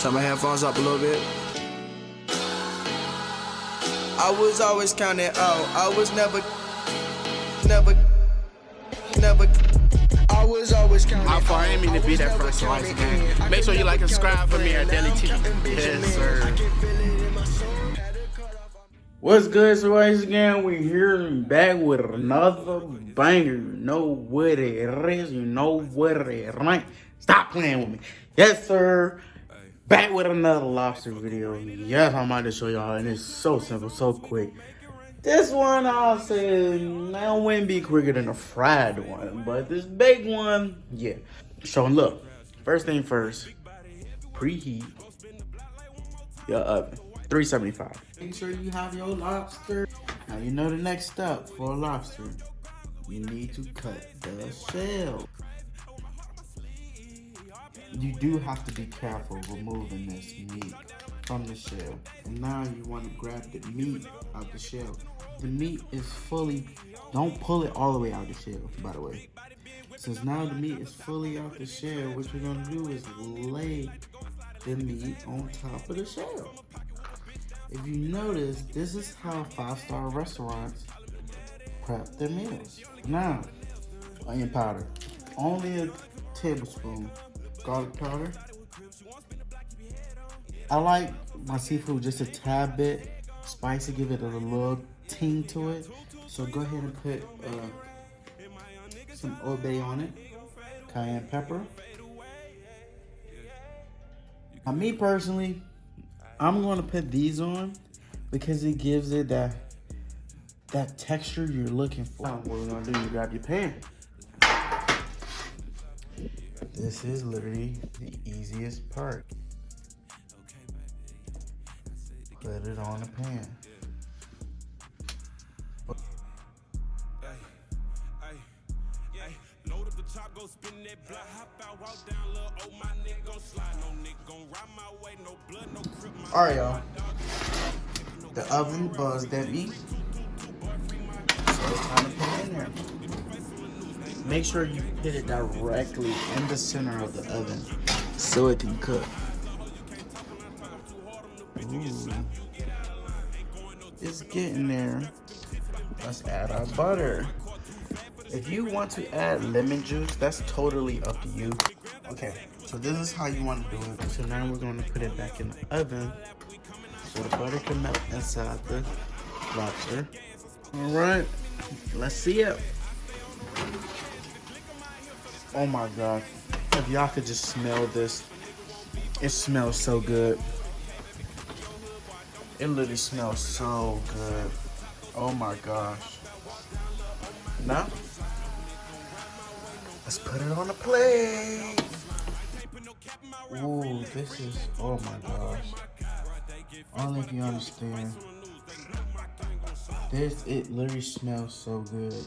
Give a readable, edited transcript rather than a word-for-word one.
Turn my headphones up a little bit. I was always counting out. I was never. I was always counting out. I ain't mean to be that first once again. Make sure you like and subscribe for me at Daily T. Yes, sir. What's good, so once again, we're here back with another banger. You know what it is, you know what it ain't. Stop playing with me. Yes, sir. Back with another lobster video. Yes, I'm about to show y'all, and it's so simple, so quick. This one, I'll say, that wouldn't be quicker than a fried one, but this big one, yeah. So look, first thing first, preheat your oven, 375. Make sure you have your lobster. Now you know the next step for a lobster. You need to cut the shell. You do have to be careful removing this meat from the shell. And now you want to grab the meat out the shell. The meat is fully, don't pull it all the way out the shell, by the way. Since now the meat is fully out the shell, what you're gonna do is lay the meat on top of the shell. If you notice, this is how 5-star restaurants prep their meals. Now, onion powder, only a tablespoon. Garlic powder. I like my seafood just a tad bit spicy, give it a little ting to it. So go ahead and put some Old Bay on it, cayenne pepper. Now, me personally, I'm going to put these on because it gives it that texture you're looking for. Now, what we're going to do, you grab your pan. This is literally the easiest part. Put it on the pan. Alright, y'all. The oven buzzed at me. So it's time to put it in there. Make sure you put it directly in the center of the oven so it can cook. Ooh. It's getting there. Let's add our butter. If you want to add lemon juice, that's totally up to you. Okay, so this is how you want to do it. So now we're going to put it back in the oven so the butter can melt inside the lobster. All right, let's see it. Oh my God, if y'all could just smell this, it smells so good. It literally smells so good. Oh my gosh. Now, let's put it on a plate. Ooh, this is, oh my gosh. I don't know if you understand. It literally smells so good.